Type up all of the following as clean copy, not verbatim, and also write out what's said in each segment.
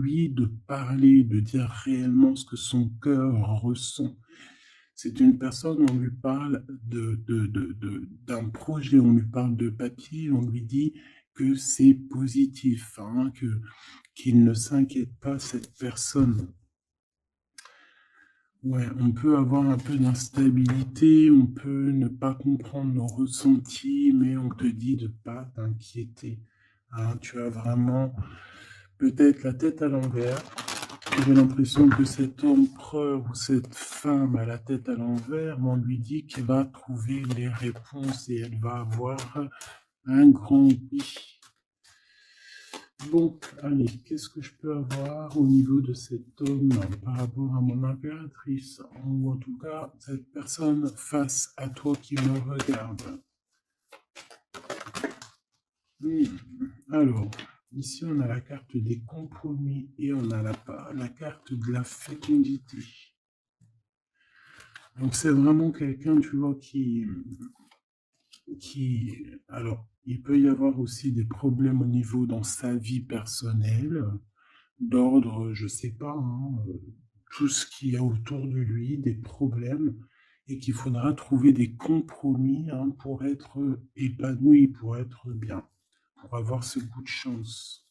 lui de parler, de dire réellement ce que son cœur ressent. C'est une personne, on lui parle d'un projet, on lui parle de papier, on lui dit que c'est positif, hein, qu'il ne s'inquiète pas, cette personne. Ouais, on peut avoir un peu d'instabilité, on peut ne pas comprendre nos ressentis, mais on te dit de pas t'inquiéter. Hein, tu as vraiment peut-être la tête à l'envers. J'ai l'impression que cet empereur ou cette femme à la tête à l'envers, on lui dit qu'elle va trouver les réponses et elle va avoir un grand oui. Bon, allez, qu'est-ce que je peux avoir au niveau de cet homme par rapport à mon impératrice, ou en tout cas cette personne face à toi qui me regarde. Alors, ici on a la carte des compromis et on a la carte de la fécondité. Donc c'est vraiment quelqu'un, tu vois, alors, il peut y avoir aussi des problèmes au niveau dans sa vie personnelle, d'ordre, je sais pas, hein, tout ce qu'il y a autour de lui, des problèmes, et qu'il faudra trouver des compromis, hein, pour être épanoui, pour être bien, pour avoir ce coup de chance.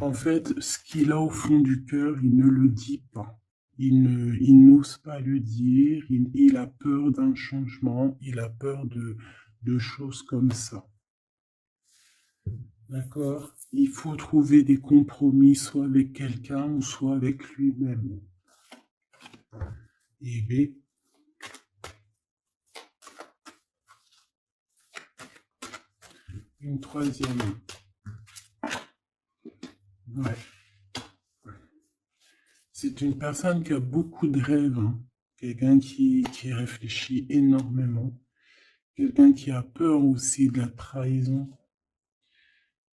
En fait, ce qu'il a au fond du cœur, il ne le dit pas. Il n'ose pas le dire, il a peur d'un changement, il a peur de choses comme ça. D'accord? Il faut trouver des compromis, soit avec quelqu'un ou soit avec lui-même. Et B, une troisième. Ouais. C'est une personne qui a beaucoup de rêves, hein. Quelqu'un qui réfléchit énormément. Quelqu'un qui a peur aussi de la trahison,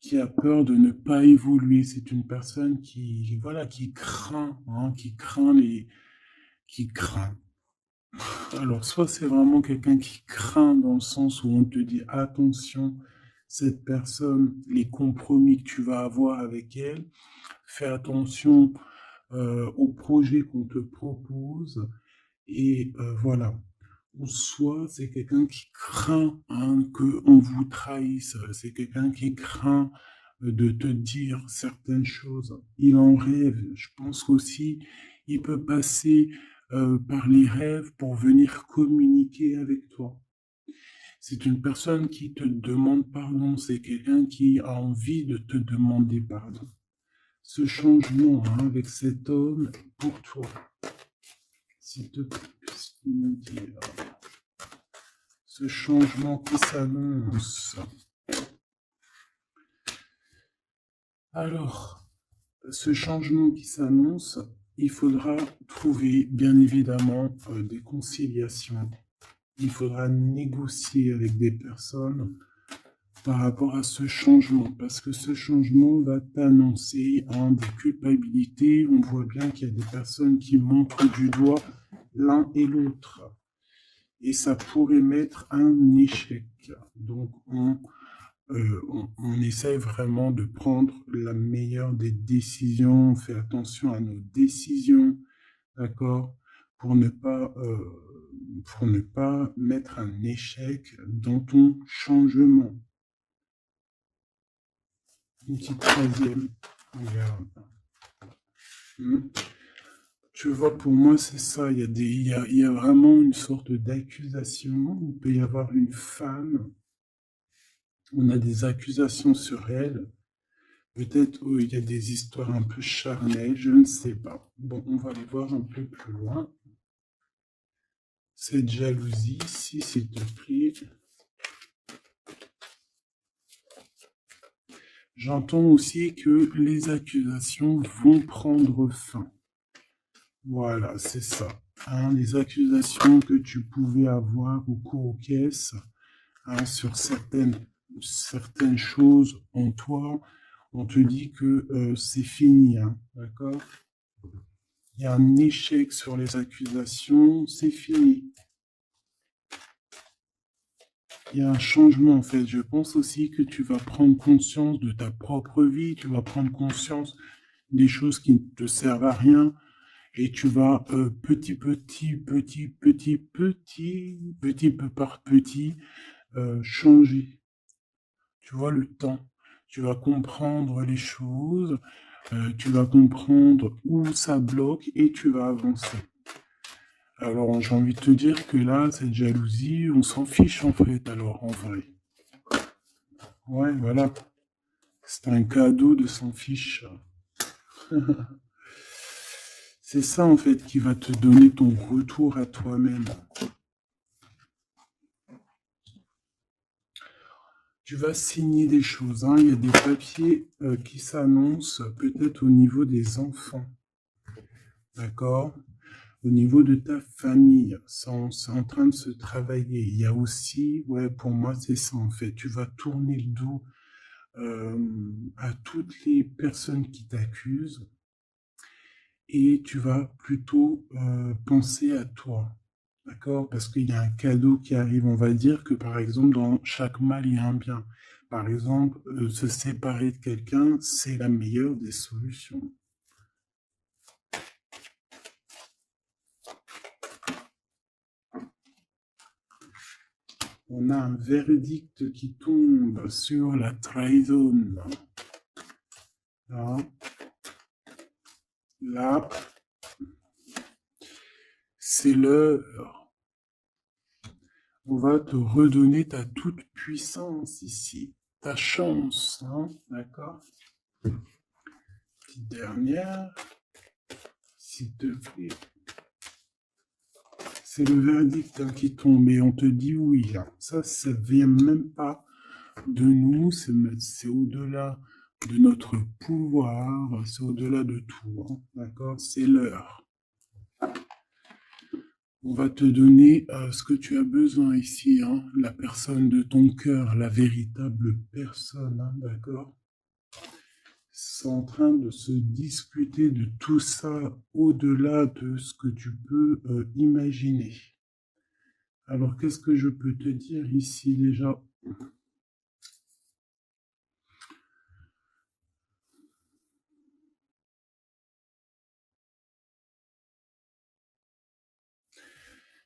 qui a peur de ne pas évoluer. C'est une personne qui, voilà, qui craint, hein, qui craint. Alors, soit c'est vraiment quelqu'un qui craint dans le sens où on te dit attention, cette personne, les compromis que tu vas avoir avec elle, fais attention aux projets qu'on te propose et voilà. Ou soit c'est quelqu'un qui craint, hein, qu'on vous trahisse, c'est quelqu'un qui craint de te dire certaines choses. Il en rêve. Je pense aussi, il peut passer par les rêves pour venir communiquer avec toi. C'est une personne qui te demande pardon, c'est quelqu'un qui a envie de te demander pardon. Ce changement, hein, avec cet homme pour toi, s'il te plaît, me dire ce changement qui s'annonce. Alors, ce changement qui s'annonce, il faudra trouver bien évidemment des conciliations. Il faudra négocier avec des personnes par rapport à ce changement, parce que ce changement va t'annoncer des culpabilités. On voit bien qu'il y a des personnes qui montrent du doigt l'un et l'autre. Et ça pourrait mettre un échec. Donc, on essaye vraiment de prendre la meilleure des décisions, on fait attention à nos décisions, d'accord, pour ne pas mettre un échec dans ton changement. Une petite troisième, regarde. Tu vois, pour moi, c'est ça. Il y a vraiment une sorte d'accusation. Il peut y avoir une femme. On a des accusations sur elle. Peut-être il y a des histoires un peu charnelles, je ne sais pas. Bon, on va les voir un peu plus loin. Cette jalousie ici, s'il te plaît. J'entends aussi que les accusations vont prendre fin. Voilà, c'est ça. Hein, les accusations que tu pouvais avoir au cours caisse, hein, sur certaines choses en toi, on te dit que c'est fini, hein, d'accord? Il y a un échec sur les accusations, c'est fini. il y a un changement en fait. Je pense aussi que tu vas prendre conscience de ta propre vie, tu vas prendre conscience des choses qui ne te servent à rien et tu vas petit peu par petit changer. Tu vois le temps. Tu vas comprendre les choses, tu vas comprendre où ça bloque et tu vas avancer. Alors, j'ai envie de te dire que là, cette jalousie, on s'en fiche en fait, alors en vrai. Ouais, voilà. C'est un cadeau de s'en fiche. C'est ça en fait qui va te donner ton retour à toi-même. Tu vas signer des choses, hein. Il y a des papiers qui s'annoncent peut-être au niveau des enfants. D'accord? Au niveau de ta famille, c'est en train de se travailler. Il y a aussi, ouais, pour moi, c'est ça en fait. Tu vas tourner le dos à toutes les personnes qui t'accusent et tu vas plutôt penser à toi. D'accord? Parce qu'il y a un cadeau qui arrive. On va dire que par exemple, dans chaque mal, il y a un bien. Par exemple, se séparer de quelqu'un, c'est la meilleure des solutions. On a un verdict qui tombe sur la trahison. Là, là, c'est l'heure. On va te redonner ta toute puissance ici, ta chance, hein, d'accord? Petite dernière, s'il te plaît. C'est le verdict hein, qui tombe et on te dit oui. Hein. Ça vient même pas de nous, c'est au-delà de notre pouvoir, c'est au-delà de tout, hein, d'accord? C'est l'heure. On va te donner ce que tu as besoin ici, hein, la personne de ton cœur, la véritable personne, hein, d'accord? C'est en train de se discuter de tout ça au-delà de ce que tu peux imaginer. Alors, qu'est-ce que je peux te dire ici déjà?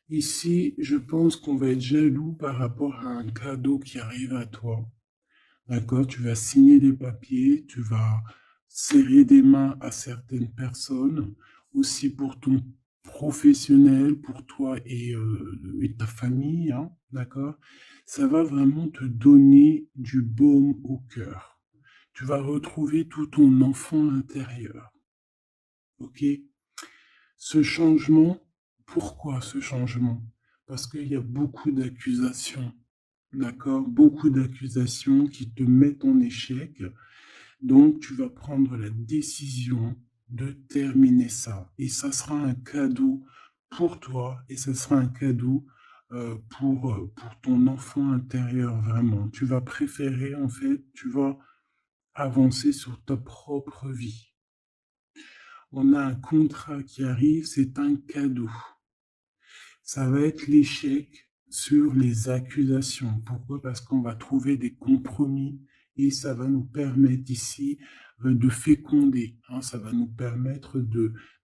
Ici, je pense qu'on va être jaloux par rapport à un cadeau qui arrive à toi. D'accord? Tu vas signer des papiers, tu vas serrer des mains à certaines personnes, aussi pour ton professionnel, pour toi et ta famille, hein, d'accord? Ça va vraiment te donner du baume au cœur. Tu vas retrouver tout ton enfant intérieur, ok? Ce changement, pourquoi ce changement? Parce qu'il y a beaucoup d'accusations, d'accord? Beaucoup d'accusations qui te mettent en échec. Donc, tu vas prendre la décision de terminer ça. Et ça sera un cadeau pour toi et ce sera un cadeau pour ton enfant intérieur, vraiment. Tu vas préférer, en fait, tu vas avancer sur ta propre vie. On a un contrat qui arrive, c'est un cadeau. Ça va être l'échec sur les accusations. Pourquoi? Parce qu'on va trouver des compromis et ça va nous permettre ici de féconder. Hein, ça va nous permettre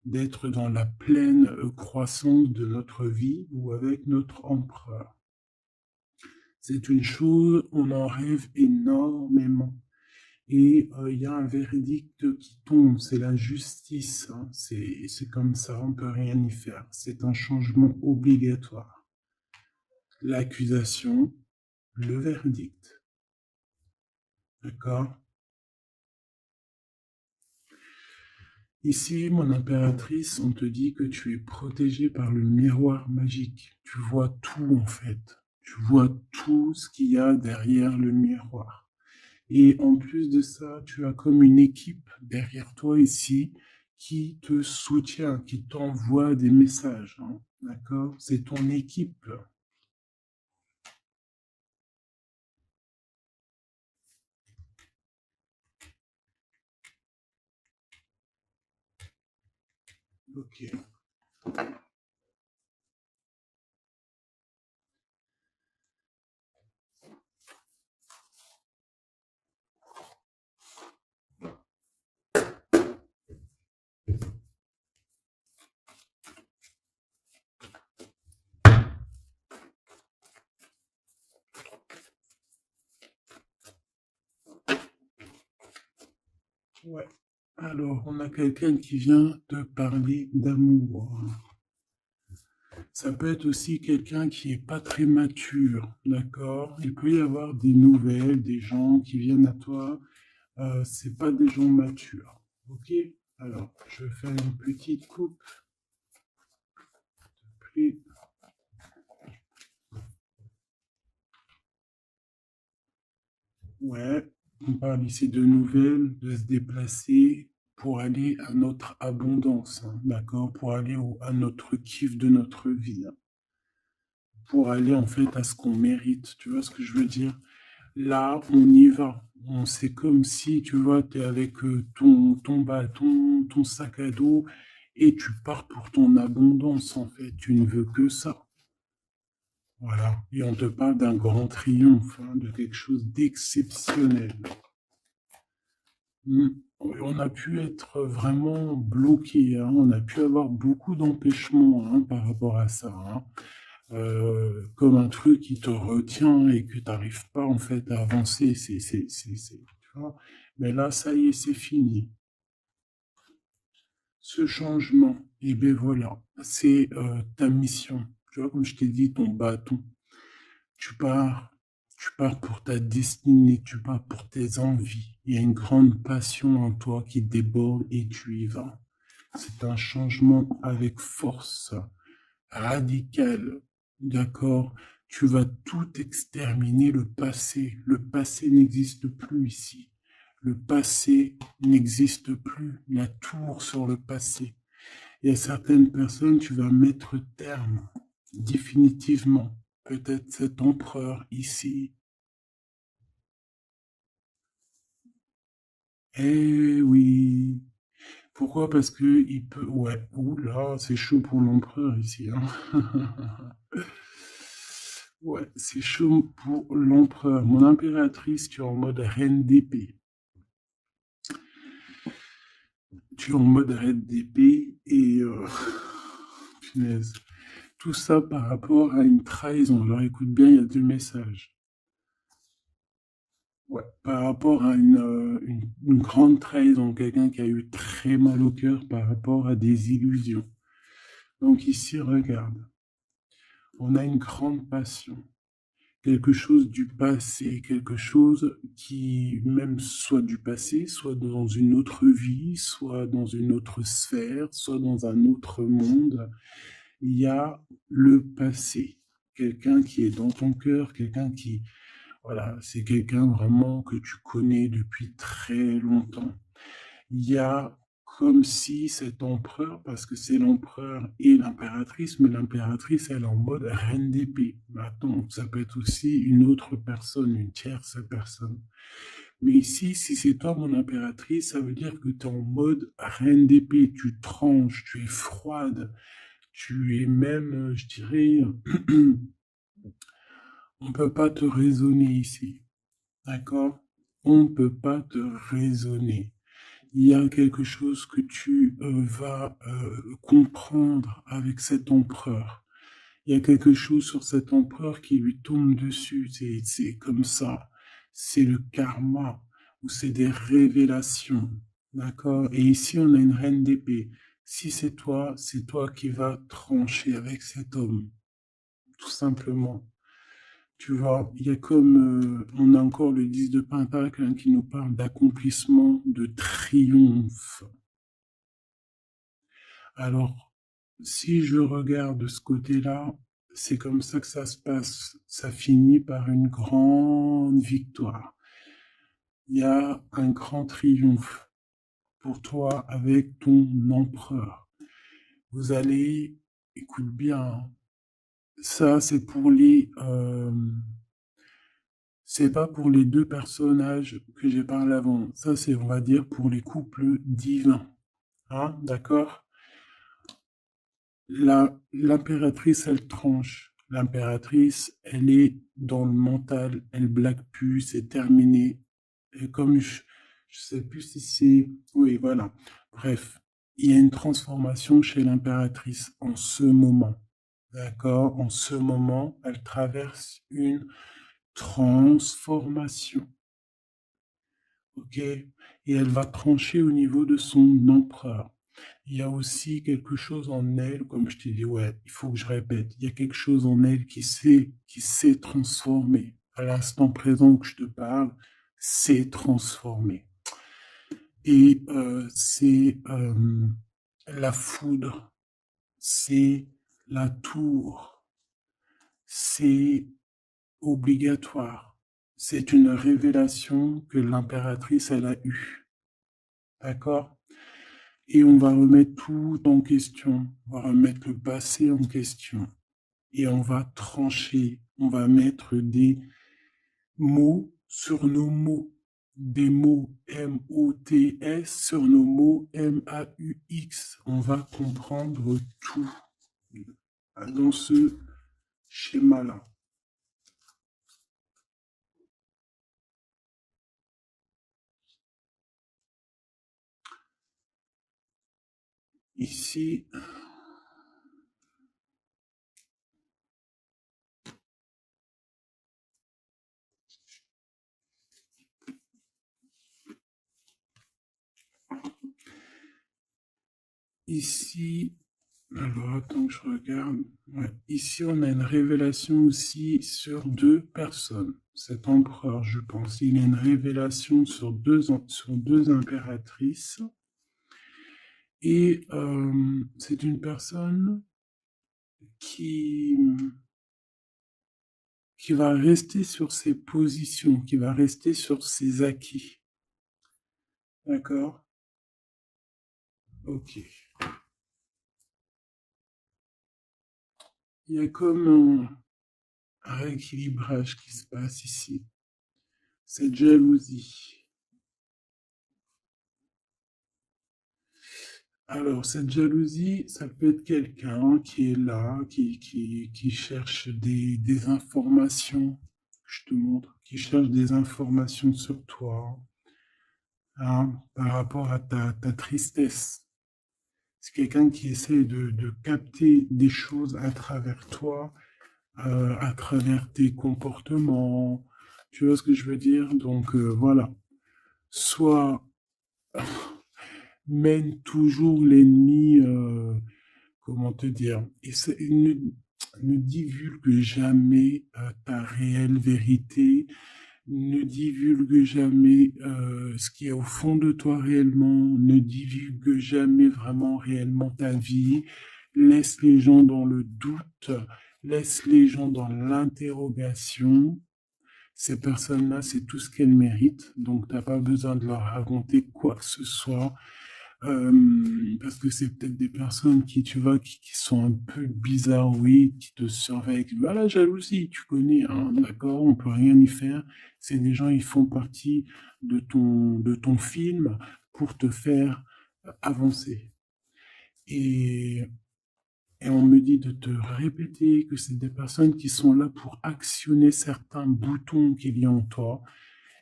d'être dans la pleine croissance de notre vie ou avec notre empereur. C'est une chose, on en rêve énormément. Et il y a un verdict qui tombe, c'est la justice. Hein, c'est comme ça, on ne peut rien y faire. C'est un changement obligatoire. L'accusation, le verdict. D'accord? Ici, mon impératrice, on te dit que tu es protégée par le miroir magique. Tu vois tout en fait. Tu vois tout ce qu'il y a derrière le miroir. Et en plus de ça, tu as comme une équipe derrière toi ici qui te soutient, qui t'envoie des messages. Hein. D'accord? C'est ton équipe. Ok. Ouais. Alors, on a quelqu'un qui vient te parler d'amour. Ça peut être aussi quelqu'un qui est pas très mature, d'accord? Il peut y avoir des nouvelles, des gens qui viennent à toi. C'est pas des gens matures, ok? Alors, je vais faire une petite coupe. Puis, ouais, on parle ici de nouvelles, de se déplacer pour aller à notre abondance, hein, d'accord? Pour aller à notre kiff de notre vie, hein, pour aller en fait à ce qu'on mérite. Tu vois ce que je veux dire? Là, on y va. C'est comme si, tu vois, tu es avec ton bâton, ton sac à dos, et tu pars pour ton abondance, en fait. Tu ne veux que ça. Voilà. Et on te parle d'un grand triomphe, hein, de quelque chose d'exceptionnel. Mm. On a pu être vraiment bloqué, hein. On a pu avoir beaucoup d'empêchements, hein, par rapport à ça, hein. Comme un truc qui te retient et que tu n'arrives pas en fait à avancer. Tu vois. Mais là, ça y est, c'est fini. Ce changement, et bien voilà, c'est ta mission. Tu vois, comme je t'ai dit, ton bâton. Tu pars, tu pars pour ta destinée, tu pars pour tes envies. Il y a une grande passion en toi qui déborde et tu y vas. C'est un changement avec force, radical. D'accord? Tu vas tout exterminer le passé. Le passé n'existe plus ici. Le passé n'existe plus. La tour sur le passé. Il y a certaines personnes, tu vas mettre terme définitivement. Peut-être cet empereur ici. Eh oui. Pourquoi? Parce que il peut. Ouais. Ouh là, c'est chaud pour l'empereur ici, hein. Ouais, c'est chaud pour l'empereur. Mon impératrice, tu es en mode reine d'épée. Tu es en mode reine d'épée et punaise. Tout ça par rapport à une trahison. Alors écoute bien, il y a deux messages. Ouais, par rapport à une grande trahison, quelqu'un qui a eu très mal au cœur par rapport à des illusions. Donc ici, regarde, on a une grande passion, quelque chose du passé, quelque chose qui même soit du passé, soit dans une autre vie, soit dans une autre sphère, soit dans un autre monde. Il y a le passé, quelqu'un qui est dans ton cœur, quelqu'un qui, voilà, c'est quelqu'un vraiment que tu connais depuis très longtemps. Il y a comme si cet empereur, parce que c'est l'empereur et l'impératrice, mais l'impératrice, elle est en mode reine d'épée. Maintenant, ça peut être aussi une autre personne, une tierce personne. Mais ici, si c'est toi mon impératrice, ça veut dire que tu es en mode reine d'épée, tu tranches, tu es froide, tu es même, je dirais, on ne peut pas te raisonner ici. D'accord? On ne peut pas te raisonner. Il y a quelque chose que tu vas comprendre avec cet empereur. Il y a quelque chose sur cet empereur qui lui tombe dessus. C'est comme ça. C'est le karma ou c'est des révélations. D'accord? Et ici, on a une reine d'épée. Si c'est toi qui vas trancher avec cet homme, tout simplement. Tu vois, il y a comme, on a encore le 10 de Pentacle hein, qui nous parle d'accomplissement, de triomphe. Alors, si je regarde de ce côté-là, c'est comme ça que ça se passe. Ça finit par une grande victoire. Il y a un grand triomphe pour toi avec ton empereur. Vous allez, écoute bien, ça c'est pour c'est pas pour les deux personnages que j'ai parlé avant. Ça c'est, on va dire, pour les couples divins. Hein, d'accord? L'impératrice, elle tranche. L'impératrice, elle est dans le mental, elle blague plus, c'est terminé. Et comme je sais plus si c'est... Oui, voilà. Bref, il y a une transformation chez l'impératrice en ce moment. D'accord? En ce moment, elle traverse une transformation. ok? Et elle va trancher au niveau de son empereur. Il y a aussi quelque chose en elle, comme je t'ai dit, ouais, il faut que je répète, il y a quelque chose en elle qui s'est transformé. À l'instant présent que je te parle, s'est transformé. Et c'est la foudre, c'est la tour, c'est obligatoire. C'est une révélation que l'impératrice, elle a eue. D'accord? Et on va remettre tout en question. On va remettre le passé en question. Et on va trancher. On va mettre des mots sur nos mots. Des mots M-O-T-S sur nos mots M-A-U-X. On va comprendre tout dans ce schéma-là. Ici, ici, alors attends que je regarde. Ouais. Ici, on a une révélation aussi sur deux personnes. Cet empereur, je pense, il a une révélation sur deux impératrices. Et c'est une personne qui, qui va rester sur ses positions, qui va rester sur ses acquis. D'accord? Ok. Il y a comme un rééquilibrage qui se passe ici. Cette jalousie. Alors, cette jalousie, ça peut être quelqu'un qui est là, qui cherche des informations, je te montre, qui cherche des informations sur toi, hein, par rapport à ta tristesse. C'est quelqu'un qui essaie de capter des choses à travers toi, à travers tes comportements. Tu vois ce que je veux dire? Donc, voilà. Soit mène toujours l'ennemi, comment te dire, ne divulgue jamais ta réelle vérité, ne divulgue jamais ce qui est au fond de toi réellement, ne divulgue jamais vraiment réellement ta vie, laisse les gens dans le doute, laisse les gens dans l'interrogation. Ces personnes-là, c'est tout ce qu'elles méritent, donc tu n'as pas besoin de leur raconter quoi que ce soit. Parce que c'est peut-être des personnes qui, tu vois, qui sont un peu bizarroïdes, qui te surveillent. Voilà, la jalousie, tu connais, hein, d'accord, on peut rien y faire. C'est des gens, ils font partie de ton film pour te faire avancer. Et, et on me dit de te répéter que c'est des personnes qui sont là pour actionner certains boutons qu'il y a en toi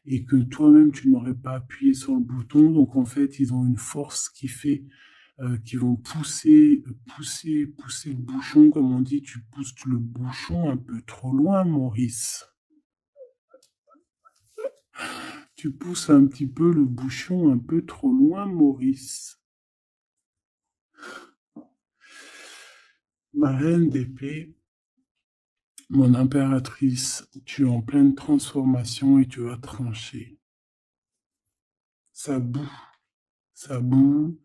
et que toi-même, tu n'aurais pas appuyé sur le bouton. Donc, en fait, ils ont une force qui fait qu'ils vont pousser le bouchon. Comme on dit, tu pousses le bouchon un peu trop loin, Maurice. Tu pousses un petit peu le bouchon un peu trop loin, Maurice. Ma reine d'épée, mon impératrice, tu es en pleine transformation et tu vas trancher. Ça boue, ça boue,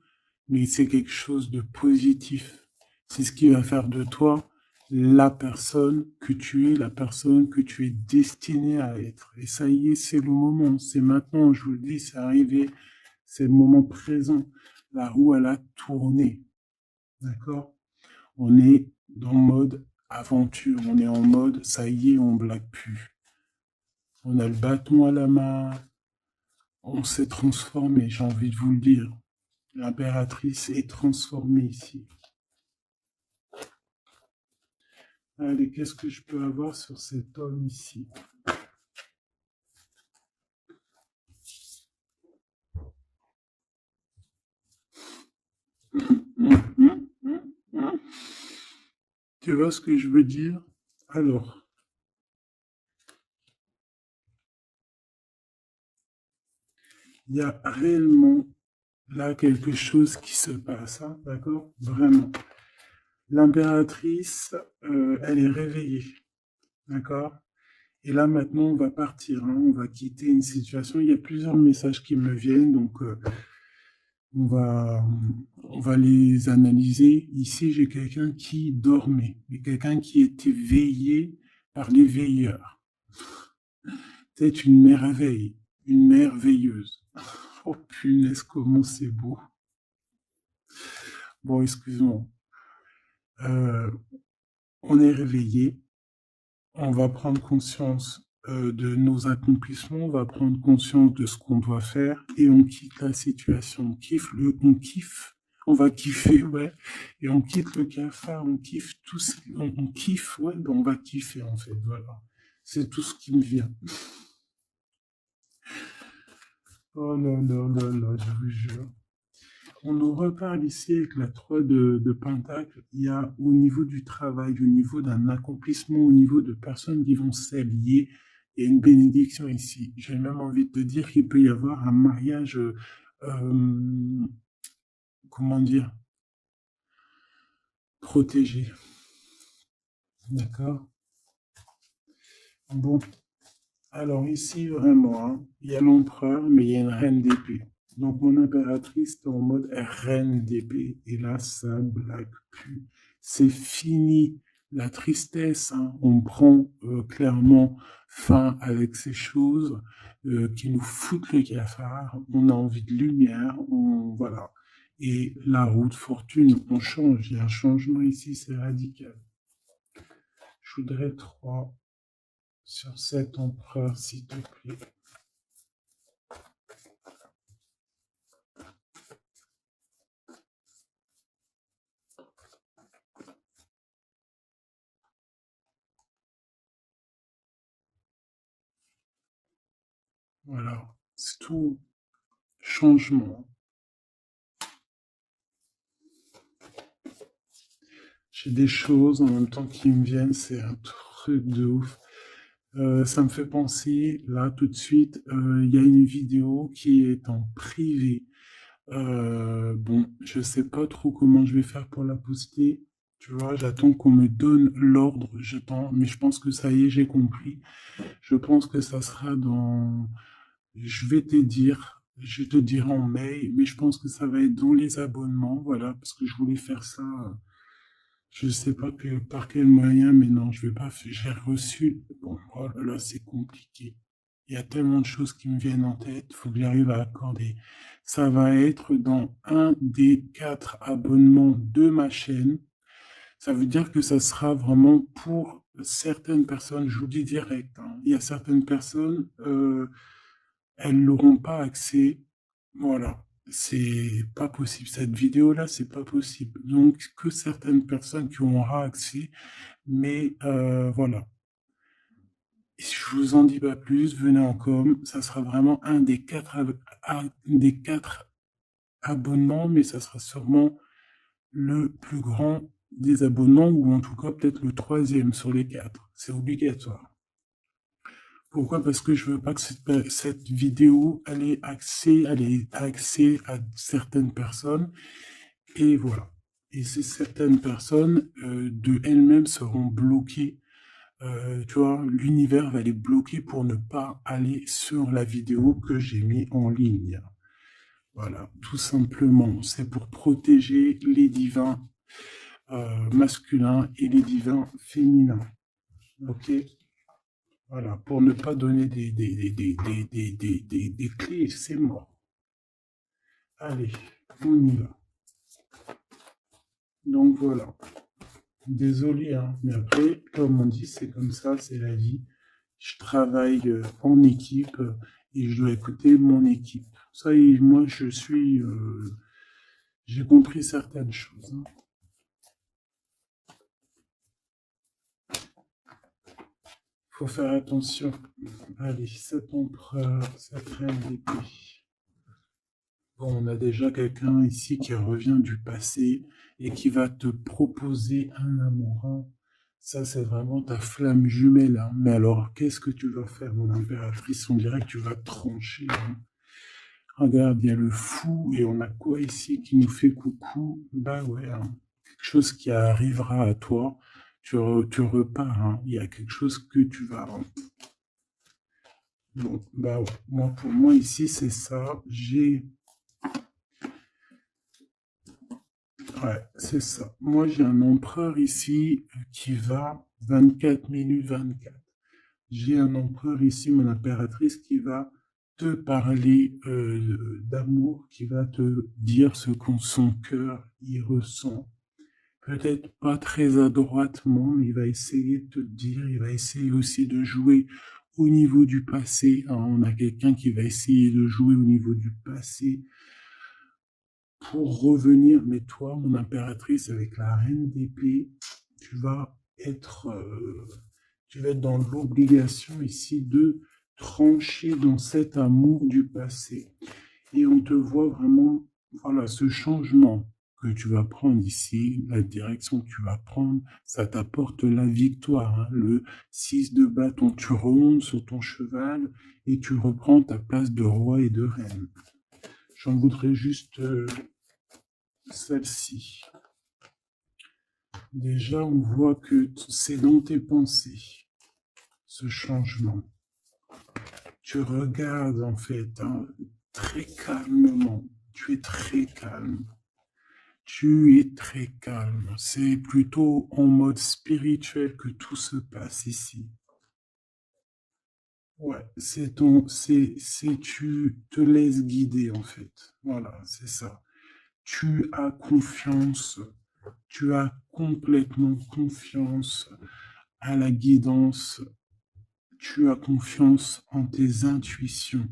mais c'est quelque chose de positif. C'est ce qui va faire de toi la personne que tu es, la personne que tu es destiné à être. Et ça y est, c'est le moment, c'est maintenant, je vous le dis, c'est arrivé, c'est le moment présent. La roue, elle a tourné. D'accord? On est dans le mode aventure, on est en mode, ça y est, on blague plus. On a le bâton à la main, on s'est transformé, j'ai envie de vous le dire. L'impératrice est transformée ici. Allez, qu'est-ce que je peux avoir sur cet homme ici? Tu vois ce que je veux dire? Alors, Il y a réellement là quelque chose qui se passe, hein, d'accord? Vraiment. L'impératrice, elle est réveillée, d'accord? Et là, maintenant, on va partir, hein, on va quitter une situation. Il y a plusieurs messages qui me viennent, donc on va, on va les analyser. Ici, j'ai quelqu'un qui dormait, et quelqu'un qui était veillé par les veilleurs. C'est une merveille, une mère veilleuse. Oh punaise, comment c'est beau. Bon, excuse-moi. Euh, on est réveillé, on va prendre conscience de nos accomplissements, on va prendre conscience de ce qu'on doit faire et on quitte la situation. On kiffe, on va kiffer, ouais, et on quitte le cafard, on kiffe on kiffe, ouais, ben on va kiffer en fait, voilà. C'est tout ce qui me vient. Oh là là là là, je vous jure. On nous reparle ici avec la 3 de Pentacle. Il y a au niveau du travail, au niveau d'un accomplissement, au niveau de personnes qui vont s'allier, il y a une bénédiction ici. J'ai même envie de te dire qu'il peut y avoir un mariage, comment dire, protégé. D'accord? Bon, alors ici, vraiment, hein, il y a l'empereur, mais il y a une reine d'épée. Donc mon impératrice est en mode reine d'épée. Et là, ça blague plus. C'est fini la tristesse, hein. On prend clairement fin avec ces choses qui nous foutent le cafard. On a envie de lumière, voilà. Et la route fortune, on change. Il y a un changement ici, c'est radical. Je voudrais 3 sur cet empereur, s'il te plaît. Voilà, c'est tout changement. J'ai des choses en même temps qui me viennent, c'est un truc de ouf. Ça me fait penser, là, tout de suite, il y a une vidéo qui est en privé. Bon, je sais pas trop comment je vais faire pour la poster. Tu vois, j'attends qu'on me donne l'ordre, j'attends, mais je pense que ça y est, j'ai compris. Je pense que ça sera dans... Je vais te dire, je te dirai en mail, mais je pense que ça va être dans les abonnements, voilà, parce que je voulais faire ça. Je ne sais pas par quel moyen, mais non, je vais pas. J'ai reçu. Bon, oh là là, c'est compliqué. Il y a tellement de choses qui me viennent en tête. Il faut que j'arrive à accorder. Ça va être dans un des 4 abonnements de ma chaîne. Ça veut dire que ça sera vraiment pour certaines personnes. Je vous dis direct, hein. Il y a certaines personnes, elles n'auront pas accès. Voilà. C'est pas possible. Cette vidéo-là, c'est pas possible. Donc, que certaines personnes qui auront accès, mais voilà. Et si je vous en dis pas plus, venez en com. Ça sera vraiment un des 4 abonnements, mais ça sera sûrement le plus grand des abonnements, ou en tout cas peut-être le troisième sur les 4. C'est obligatoire. Pourquoi? Parce que je veux pas que cette vidéo elle ait accès à certaines personnes. Et voilà. Et ces certaines personnes de elles-mêmes seront bloquées. Tu vois, l'univers va les bloquer pour ne pas aller sur la vidéo que j'ai mis en ligne. Voilà, tout simplement. C'est pour protéger les divins masculins et les divins féminins. Ok? Voilà, pour ne pas donner des clés, c'est mort. Allez, on y va. Donc voilà. Désolé, hein, mais après, comme on dit, c'est comme ça, c'est la vie. Je travaille en équipe et je dois écouter mon équipe. Ça y est, moi, j'ai compris certaines choses, hein. Faut faire attention. Allez, cet empereur, cette reine d'épée. Bon, on a déjà quelqu'un ici qui revient du passé et qui va te proposer un amour, hein. Ça, c'est vraiment ta flamme jumelle, hein. Mais alors, qu'est-ce que tu vas faire, mon impératrice? On dirait que tu vas trancher, hein. Regarde, il y a le fou et on a quoi ici qui nous fait coucou? Bah ouais, hein. Quelque chose qui arrivera à toi. Tu repars, hein. Il y a quelque chose que tu vas. Bon, bah ouais. Moi, pour moi, ici, c'est ça. Ouais, c'est ça. Moi, j'ai un empereur ici qui va 24 minutes 24. J'ai un empereur ici, mon impératrice, qui va te parler d'amour, qui va te dire ce qu'on son cœur y ressent. Peut-être pas très adroitement, mais il va essayer de te dire, il va essayer aussi de jouer au niveau du passé, hein. On a quelqu'un qui va essayer de jouer au niveau du passé pour revenir. Mais toi, mon impératrice, avec la reine d'épée, tu vas être, euh, tu vas être dans l'obligation ici de trancher dans cet amour du passé. Et on te voit vraiment, voilà, ce changement que tu vas prendre ici, la direction que tu vas prendre, ça t'apporte la victoire, hein. Le 6 de bâton, tu remontes sur ton cheval et tu reprends ta place de roi et de reine. J'en voudrais juste celle-ci. Déjà, on voit que c'est dans tes pensées, ce changement. Tu regardes en fait, hein, très calmement. Tu es très calme. Tu es très calme. C'est plutôt en mode spirituel que tout se passe ici. Ouais, tu te laisses guider en fait. Voilà, c'est ça. Tu as confiance, tu as complètement confiance à la guidance, tu as confiance en tes intuitions,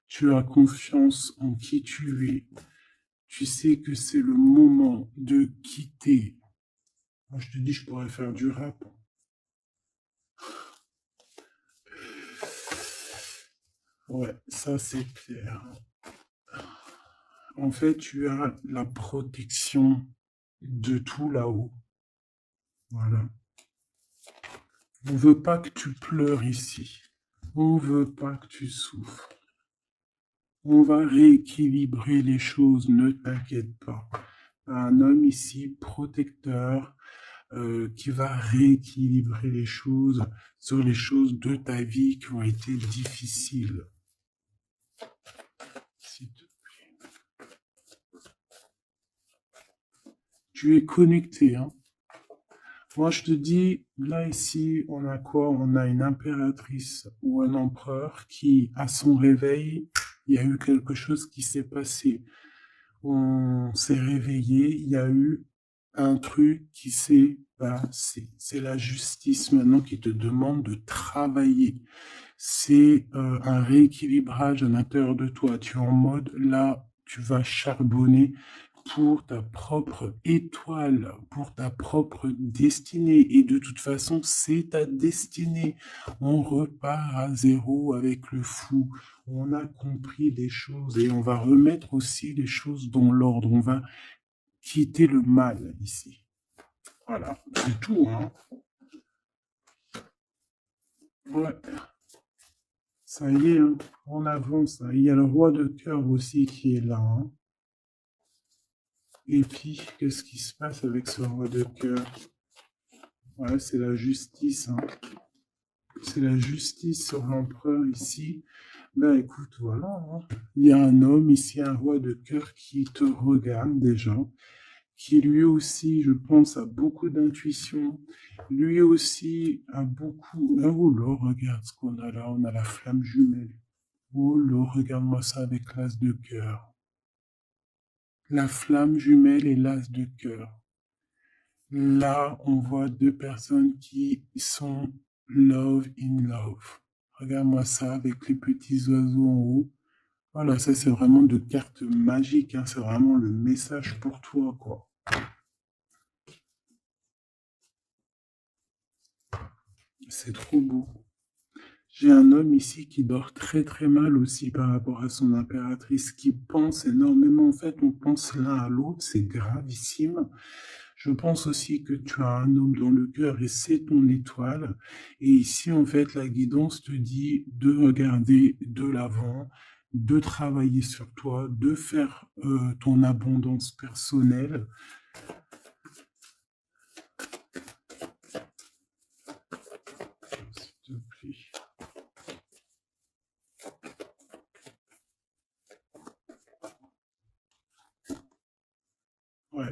tu as confiance en qui tu es. Tu sais que c'est le moment de quitter. Moi, je te dis, je pourrais faire du rap. Ouais, ça c'est clair. En fait, tu as la protection de tout là-haut. Voilà. On ne veut pas que tu pleures ici. On ne veut pas que tu souffres. On va rééquilibrer les choses, ne t'inquiète pas. Un homme ici, protecteur, qui va rééquilibrer les choses sur les choses de ta vie qui ont été difficiles. Tu es connecté, hein. Moi, je te dis, là, ici, on a quoi? On a une impératrice ou un empereur qui, à son réveil, il y a eu quelque chose qui s'est passé. On s'est réveillé, il y a eu un truc qui s'est passé. C'est la justice maintenant qui te demande de travailler. C'est un rééquilibrage à l'intérieur de toi. Tu es en mode, là, tu vas charbonner pour ta propre étoile, pour ta propre destinée. Et de toute façon, c'est ta destinée. On repart à zéro avec le fou. On a compris des choses et on va remettre aussi les choses dans l'ordre. On va quitter le mal ici. Voilà, c'est tout, hein. Ouais, ça y est, hein. On avance, hein. Il y a le roi de cœur aussi qui est là, hein. Et puis, qu'est-ce qui se passe avec ce roi de cœur? Ouais, c'est la justice, hein. C'est la justice sur l'empereur ici. Ben écoute, voilà, hein. Il y a un homme ici, un roi de cœur qui te regarde déjà, qui lui aussi, je pense, a beaucoup d'intuition. Lui aussi a beaucoup... Oh là, regarde ce qu'on a là, on a la flamme jumelle. Oh là, regarde-moi ça avec l'as de cœur. La flamme jumelle et l'as de cœur. Là, on voit deux personnes qui sont love in love. Regarde-moi ça avec les petits oiseaux en haut. Voilà, ça c'est vraiment de cartes magiques, hein. C'est vraiment le message pour toi, quoi. C'est trop beau. J'ai un homme ici qui dort très très mal aussi par rapport à son impératrice, qui pense énormément. En fait, on pense l'un à l'autre, c'est gravissime. Je pense aussi que tu as un homme dans le cœur et c'est ton étoile. Et ici, en fait, la guidance te dit de regarder de l'avant, de travailler sur toi, de faire ton abondance personnelle. S'il te plaît. Ouais.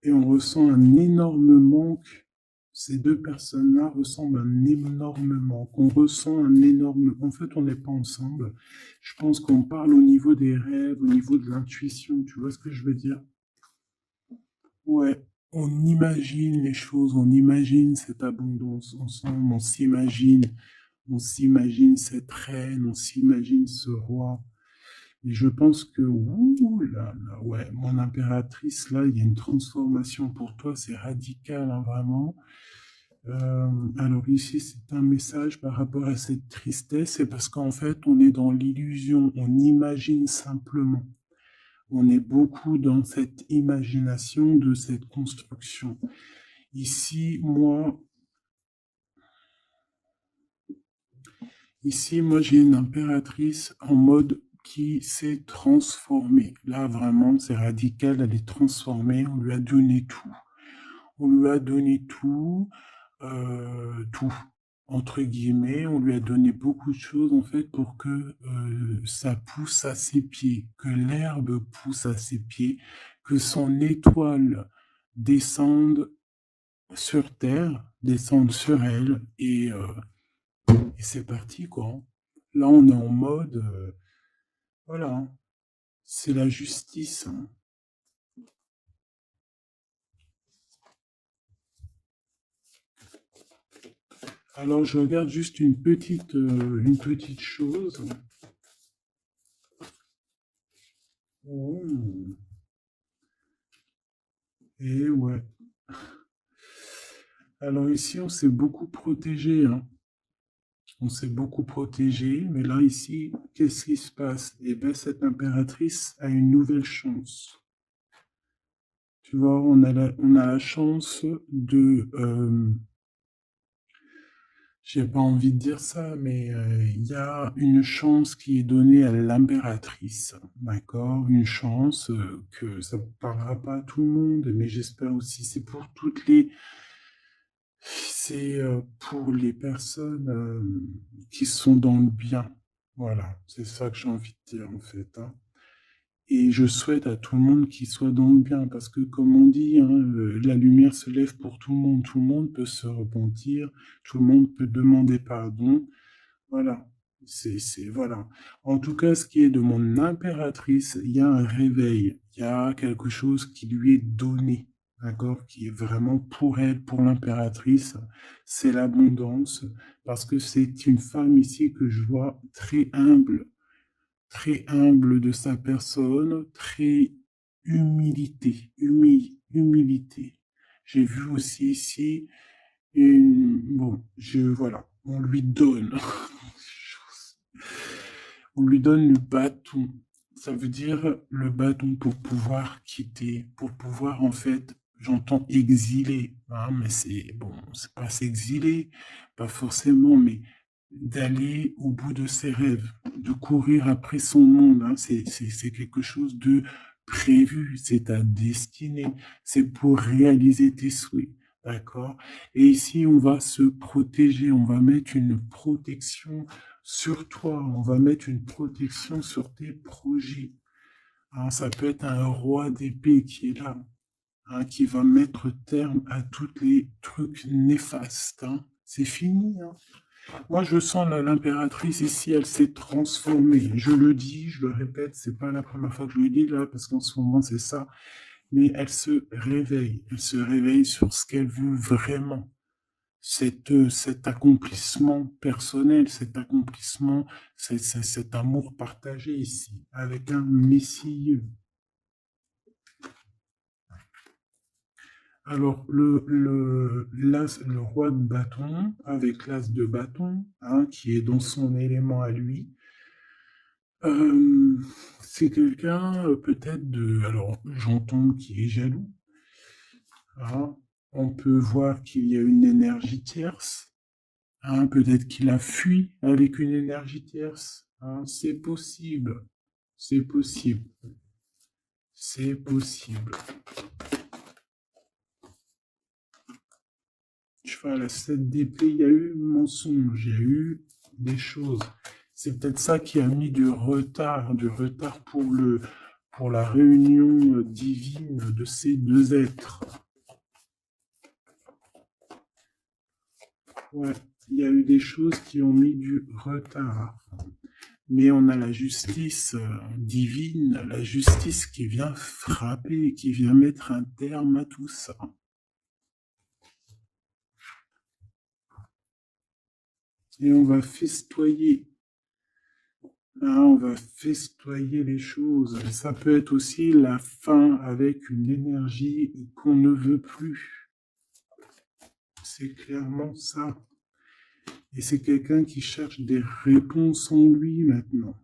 Et on ressent un énorme manque. Ces deux personnes-là ressemblent un énorme manque. On ressent un énorme... En fait, on n'est pas ensemble. Je pense qu'on parle au niveau des rêves, au niveau de l'intuition. Tu vois ce que je veux dire? Ouais. On imagine les choses, on imagine cette abondance ensemble, on s'imagine cette reine, on s'imagine ce roi. Et je pense que, ouh là là, ouais, mon impératrice, là, il y a une transformation pour toi, c'est radical, hein, vraiment. Alors ici, c'est un message par rapport à cette tristesse, c'est parce qu'en fait, on est dans l'illusion, on imagine simplement. On est beaucoup dans cette imagination de cette construction. Ici, moi, j'ai une impératrice en mode qui s'est transformée. Là, vraiment, c'est radical, elle est transformée, on lui a donné tout. On lui a donné tout, entre guillemets, on lui a donné beaucoup de choses, en fait, pour que ça pousse à ses pieds, que l'herbe pousse à ses pieds, que son étoile descende sur terre, descende sur elle, et c'est parti, quoi. Là, on est en mode, voilà, c'est la justice, hein. Alors, je regarde juste une petite chose. Oh. Et ouais. Alors ici, on s'est beaucoup protégé, hein. On s'est beaucoup protégé, mais là, ici, qu'est-ce qui se passe? Eh bien, cette impératrice a une nouvelle chance. Tu vois, on a la chance de... j'ai pas envie de dire ça, mais il y a une chance qui est donnée à l'impératrice, d'accord? Une chance que ça ne parlera pas à tout le monde, mais j'espère aussi, c'est pour les personnes qui sont dans le bien. Voilà, c'est ça que j'ai envie de dire en fait, hein. Et je souhaite à tout le monde qu'il soit dans le bien, parce que comme on dit, hein, la lumière se lève pour tout le monde peut se repentir, tout le monde peut demander pardon. Voilà, voilà. En tout cas, ce qui est de mon impératrice, il y a un réveil, il y a quelque chose qui lui est donné, d'accord, qui est vraiment pour elle, pour l'impératrice, c'est l'abondance, parce que c'est une femme ici que je vois très humble de sa personne, très humilité. J'ai vu aussi ici bon, voilà, on lui donne. On lui donne le bâton. Ça veut dire le bâton pour pouvoir quitter, pour pouvoir en fait, j'entends exiler, hein, mais c'est bon, c'est pas s'exiler, pas forcément, mais d'aller au bout de ses rêves, de courir après son monde, hein, c'est quelque chose de prévu, c'est ta destinée, c'est pour réaliser tes souhaits. D'accord? Et ici, on va se protéger, on va mettre une protection sur toi, on va mettre une protection sur tes projets. Hein, ça peut être un roi d'épée qui est là, hein, qui va mettre terme à tous les trucs néfastes, hein. C'est fini, hein. Moi, je sens l'impératrice ici, elle s'est transformée. Je le dis, je le répète, c'est pas la première fois que je le dis là, parce qu'en ce moment, c'est ça. Mais elle se réveille. Elle se réveille sur ce qu'elle veut vraiment. Cet accomplissement personnel, cet accomplissement, cet amour partagé ici, avec un Messie. Alors, le roi de bâton, avec l'as de bâton, hein, qui est dans son élément à lui, euh, c'est quelqu'un peut-être de... Alors, j'entends qui est jaloux, hein. On peut voir qu'il y a une énergie tierce. Hein, peut-être qu'il a fui avec une énergie tierce. Hein, c'est possible. C'est possible. C'est possible. Cheval à 7 d'épée, il y a eu mensonge, il y a eu des choses. C'est peut-être ça qui a mis du retard pour la réunion divine de ces deux êtres. Ouais, il y a eu des choses qui ont mis du retard. Mais on a la justice divine, la justice qui vient frapper, qui vient mettre un terme à tout ça. Et on va festoyer. Hein, on va festoyer les choses. Ça peut être aussi la fin avec une énergie qu'on ne veut plus. C'est clairement ça. Et c'est quelqu'un qui cherche des réponses en lui maintenant.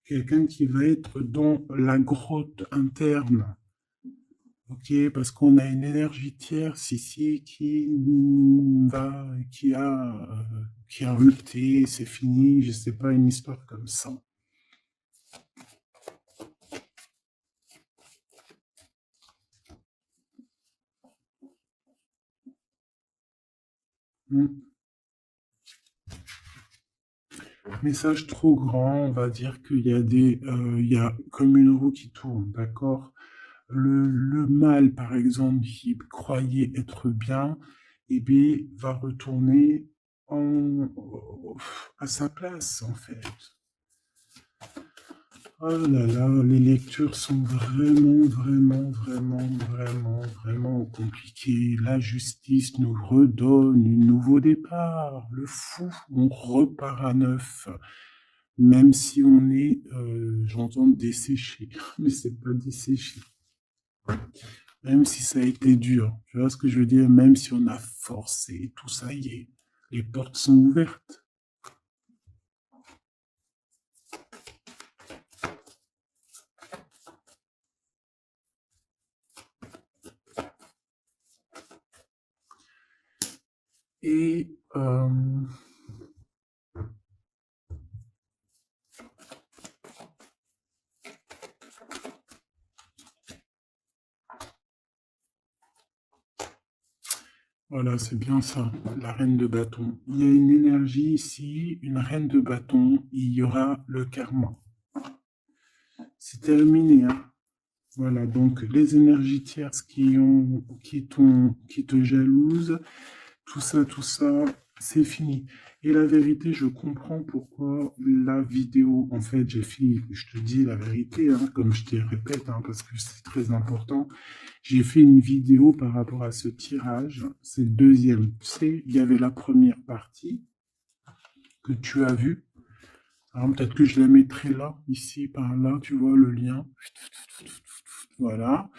Quelqu'un qui va être dans la grotte interne. Ok, parce qu'on a une énergie tierce ici qui a rupté, c'est fini, je sais pas, une histoire comme ça. Message trop grand, on va dire qu'il y a il y a comme une roue qui tourne, d'accord? Le mal, par exemple, qui croyait être bien, eh bien, va retourner à sa place, en fait. Oh là là, les lectures sont vraiment compliquées. La justice nous redonne un nouveau départ. Le fou, on repart à neuf. Même si on est, j'entends desséché, mais c'est pas desséché. Même si ça a été dur, tu vois ce que je veux dire? Même si on a forcé, tout ça y est, les portes sont ouvertes. Et voilà, c'est bien ça, la reine de bâton. Il y a une énergie ici, une reine de bâton, il y aura le karma. C'est terminé, hein. Voilà, donc les énergies tierces qui te jalousent, tout ça, c'est fini. Et la vérité, je comprends pourquoi la vidéo, en fait, j'ai fait, je te dis la vérité, hein, comme je te répète, hein, parce que c'est très important. J'ai fait une vidéo par rapport à ce tirage, c'est le deuxième. Tu sais, il y avait la première partie que tu as vue. Alors peut-être que je la mettrai là, ici, par là, tu vois le lien. Voilà.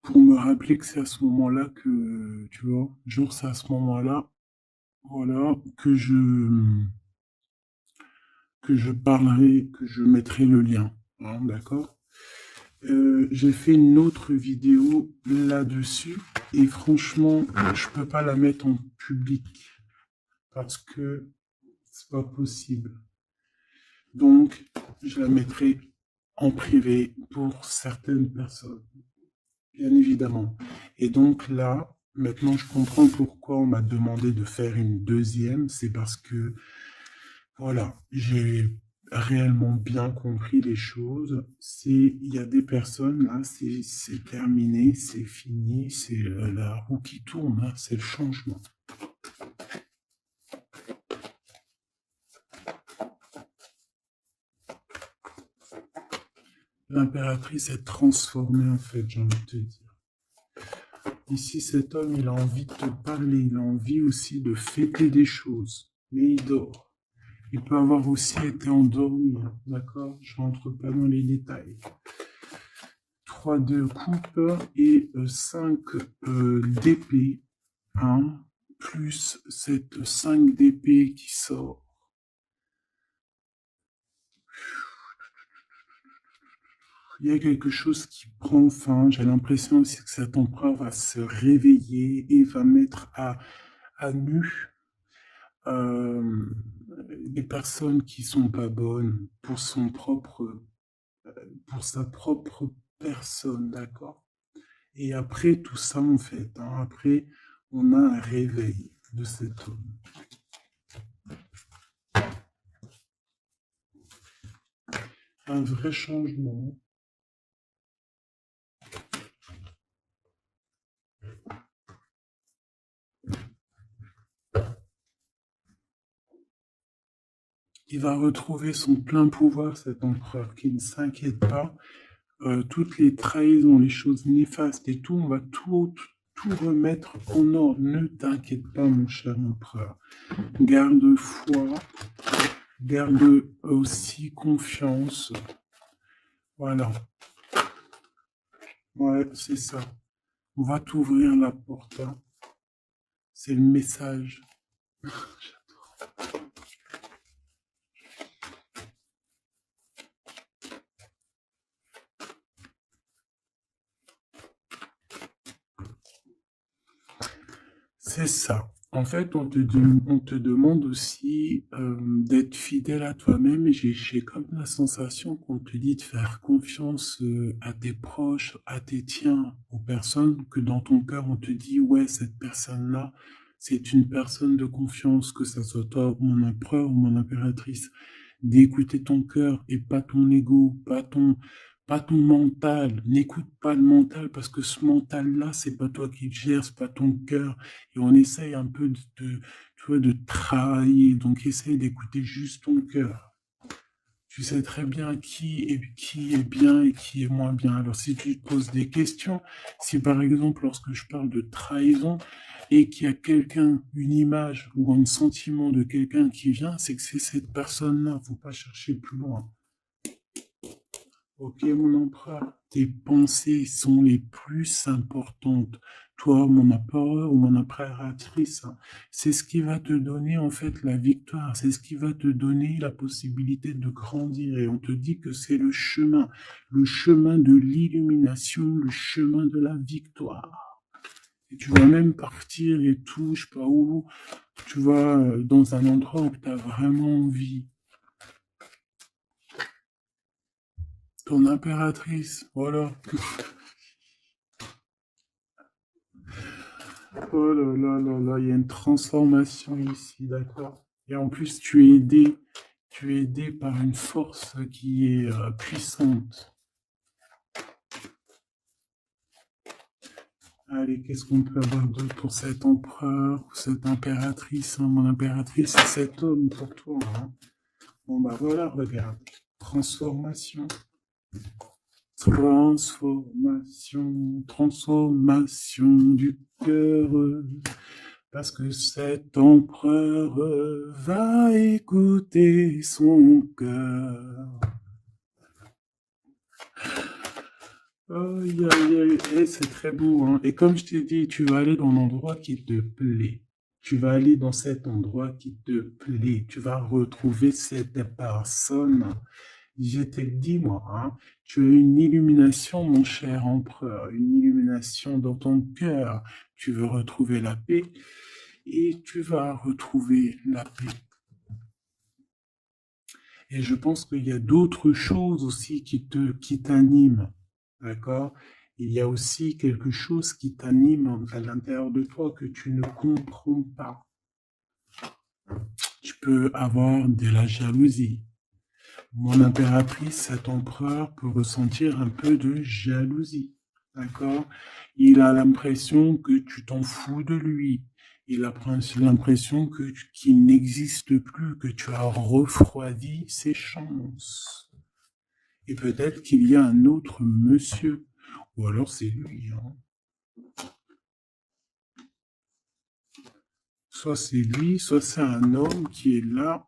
Pour me rappeler que c'est à ce moment-là que, tu vois, genre c'est à ce moment-là, voilà, que je parlerai, que je mettrai le lien. Hein, d'accord? J'ai fait une autre vidéo là-dessus et franchement, je peux pas la mettre en public parce que c'est pas possible. Donc, je la mettrai en privé pour certaines personnes, bien évidemment. Et donc là, maintenant, je comprends pourquoi on m'a demandé de faire une deuxième. C'est parce que, voilà, j'ai réellement bien compris les choses. Il y a des personnes, là, c'est terminé, c'est fini, c'est la roue qui tourne, hein, c'est le changement. L'impératrice est transformée, en fait, j'ai envie de te dire. Ici, cet homme, il a envie de te parler, il a envie aussi de fêter des choses, mais il dort. Il peut avoir aussi été endormi, hein, d'accord? Je rentre pas dans les détails. 3 de coupe et 5 d'épée, hein, plus cette 5 d'épée qui sort. Il y a quelque chose qui prend fin. J'ai l'impression aussi que cet empereur va se réveiller et va mettre à nu les personnes qui sont pas bonnes pour son propre pour sa propre personne, d'accord? Et après tout ça, en fait, hein, après, on a un réveil de cet homme. Un vrai changement. Il va retrouver son plein pouvoir, cet empereur, qui ne s'inquiète pas. Toutes les trahisons, les choses néfastes et tout, on va tout remettre en ordre. Ne t'inquiète pas, mon cher empereur. Garde foi, garde aussi confiance. Voilà. Ouais, c'est ça. On va t'ouvrir la porte, hein. C'est le message. C'est ça. En fait, on te demande aussi d'être fidèle à toi-même et j'ai comme la sensation qu'on te dit de faire confiance à tes proches, à tes tiens, aux personnes que dans ton cœur on te dit, ouais, cette personne-là, c'est une personne de confiance, que ça soit toi, mon empereur ou mon impératrice. D'écouter ton cœur et pas ton ego, pas ton mental. N'écoute pas le mental parce que ce mental-là, c'est pas toi qui le gères, c'est pas ton cœur. Et on essaye un peu tu vois, de travailler. Donc, essaye d'écouter juste ton cœur. Tu sais très bien qui est bien et qui est moins bien. Alors, si tu te poses des questions, si par exemple, lorsque je parle de trahison et qu'il y a quelqu'un, une image ou un sentiment de quelqu'un qui vient, c'est que c'est cette personne-là. Faut pas chercher plus loin. Ok, mon empereur, tes pensées sont les plus importantes. Toi, mon empereur ou mon impératrice, hein, c'est ce qui va te donner en fait la victoire, c'est ce qui va te donner la possibilité de grandir. Et on te dit que c'est le chemin de l'illumination, le chemin de la victoire. Et tu vas même partir et tout, je sais pas où, tu vas dans un endroit où tu as vraiment envie. Ton impératrice, voilà. Oh là là là là, il y a une transformation ici, d'accord? Et en plus, tu es aidé par une force qui est puissante. Allez, qu'est-ce qu'on peut avoir d'autre pour cet empereur, ou cette impératrice, hein? Mon impératrice, c'est cet homme pour toi, hein. Bon bah voilà, regarde. Transformation. Transformation du cœur. Parce que cet empereur va écouter son cœur. Aïe, aïe, aïe. Eh, c'est très beau, hein. Et comme je t'ai dit, tu vas aller dans l'endroit qui te plaît. Tu vas aller dans cet endroit qui te plaît. Tu vas retrouver cette personne. Je t'ai dit, moi, hein, tu as une illumination, mon cher empereur, une illumination dans ton cœur. Tu veux retrouver la paix et tu vas retrouver la paix. Et je pense qu'il y a d'autres choses aussi qui t'animent, d'accord? Il y a aussi quelque chose qui t'anime à l'intérieur de toi que tu ne comprends pas. Tu peux avoir de la jalousie. Mon impératrice, cet empereur peut ressentir un peu de jalousie, d'accord? Il a l'impression que tu t'en fous de lui. Il a l'impression qu'il n'existe plus, que tu as refroidi ses chances. Et peut-être qu'il y a un autre monsieur, ou alors c'est lui, hein. Soit c'est lui, soit c'est un homme qui est là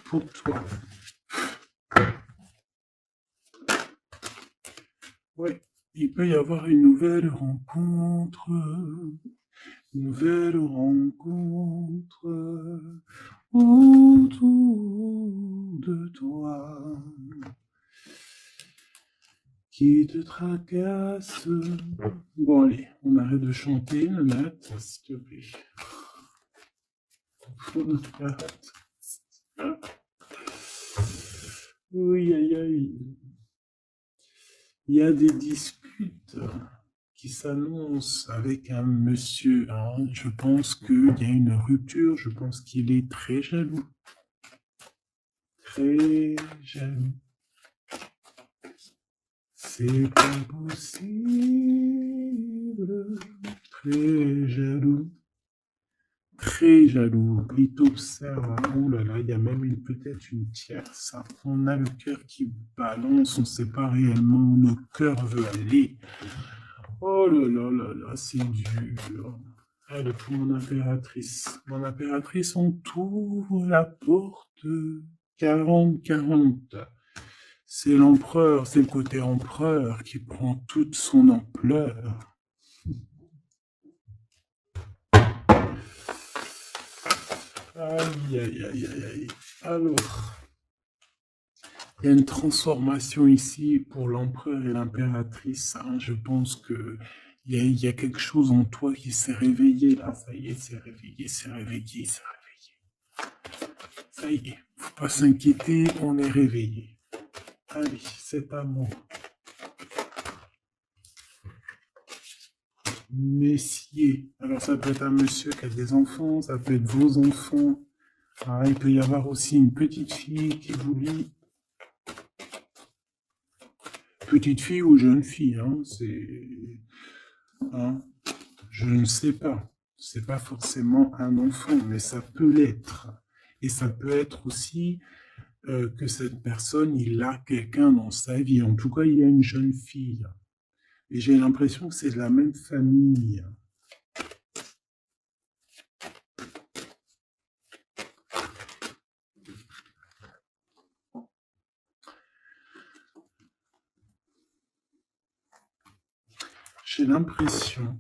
pour toi. Ouais, il peut y avoir une nouvelle rencontre autour de toi qui te tracasse. Bon, allez, on arrête de chanter, Nanette, s'il te plaît. On arrête. Oui, aïe, aïe. Il y a des disputes qui s'annoncent avec un monsieur, hein. Je pense qu'il y a une rupture, je pense qu'il est très jaloux. Très jaloux. C'est pas possible. Très jaloux. Très jaloux. Il t'observe. Oh là là, il y a même peut-être une tierce. On a le cœur qui balance, on ne sait pas réellement où notre cœur veut aller. Oh là là là là, c'est dur. Allez, pour mon impératrice. Mon impératrice, on t'ouvre la porte. 40-40. C'est l'empereur, c'est le côté empereur qui prend toute son ampleur. Aïe, aïe, aïe, aïe, aïe. Alors, il y a une transformation ici pour l'empereur et l'impératrice, hein. Je pense que il y a quelque chose en toi qui s'est réveillé là. Ça y est, c'est réveillé, c'est réveillé, c'est réveillé. Ça y est, faut pas s'inquiéter, on est réveillé. Allez, c'est à moi. Messier. Alors ça peut être un monsieur qui a des enfants, ça peut être vos enfants. Ah, il peut y avoir aussi une petite fille qui vous lit. Petite fille ou jeune fille, hein, c'est... Hein, je ne sais pas. C'est pas forcément un enfant, mais ça peut l'être. Et ça peut être aussi que cette personne, il a quelqu'un dans sa vie. En tout cas, il y a une jeune fille. Et j'ai l'impression que c'est de la même famille. J'ai l'impression,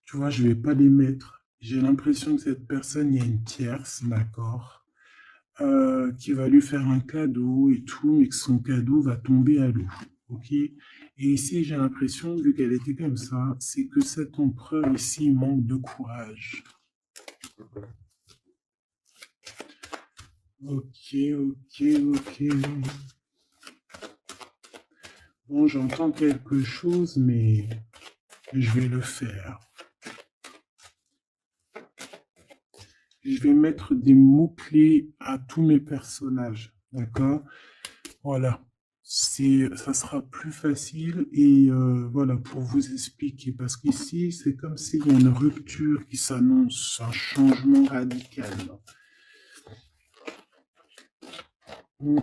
tu vois, je vais pas les mettre. J'ai l'impression que cette personne, il y a une tierce, d'accord, qui va lui faire un cadeau et tout, mais que son cadeau va tomber à l'eau. Ok? Et ici, j'ai l'impression, vu qu'elle était comme ça, c'est que cet empereur ici manque de courage. Ok, ok, ok. Bon, j'entends quelque chose, mais je vais le faire. Je vais mettre des mots-clés à tous mes personnages, d'accord? Voilà. Ça sera plus facile et voilà, pour vous expliquer. Parce qu'ici, c'est comme s'il y a une rupture qui s'annonce, un changement radical. Mm.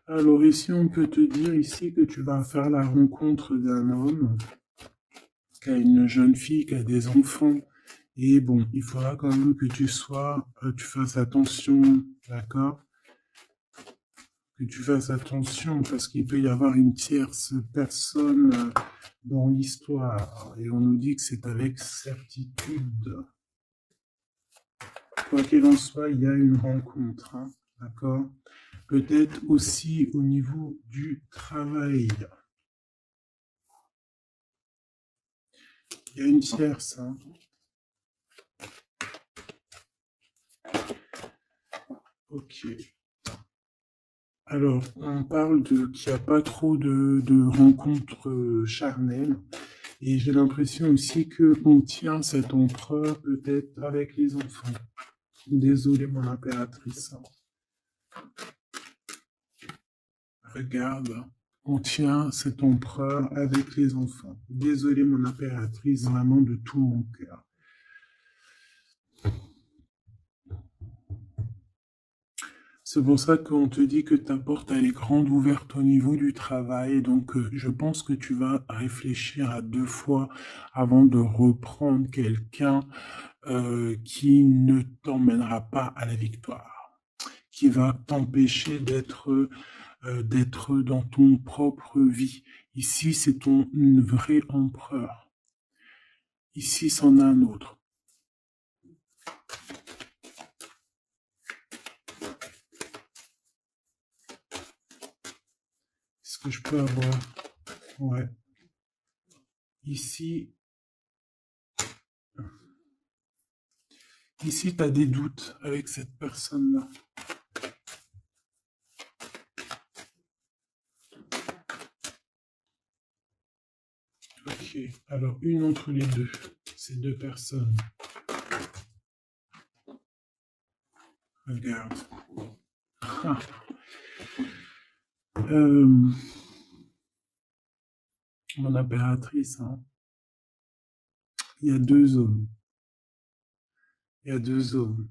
Alors ici, on peut te dire ici que tu vas faire la rencontre d'un homme qui a une jeune fille, qui a des enfants. Et bon, il faudra quand même que tu fasses attention, d'accord? Que tu fasses attention parce qu'il peut y avoir une tierce personne dans l'histoire. Et on nous dit que c'est avec certitude. Quoi qu'il en soit, il y a une rencontre, hein, d'accord? Peut-être aussi au niveau du travail. Il y a une tierce, hein. Ok. Alors, on parle qu'il n'y a pas trop de rencontres charnelles. Et j'ai l'impression aussi qu'on tient cet empereur peut-être avec les enfants. Désolé, mon impératrice. Regarde, on tient cet empereur avec les enfants. Désolé, mon impératrice, vraiment de tout mon cœur. C'est pour ça qu'on te dit que ta porte elle est grande ouverte au niveau du travail. Donc, je pense que tu vas réfléchir à 2 fois avant de reprendre quelqu'un qui ne t'emmènera pas à la victoire, qui va t'empêcher d'être dans ton propre vie. Ici, c'est ton vrai empereur. Ici, c'en a un autre. Est-ce que je peux avoir? Ouais. Ici, tu as des doutes avec cette personne-là. Ok, alors une entre les deux, ces deux personnes. Regarde. Ah. Mon impératrice, hein. Il y a deux hommes. Il y a deux hommes.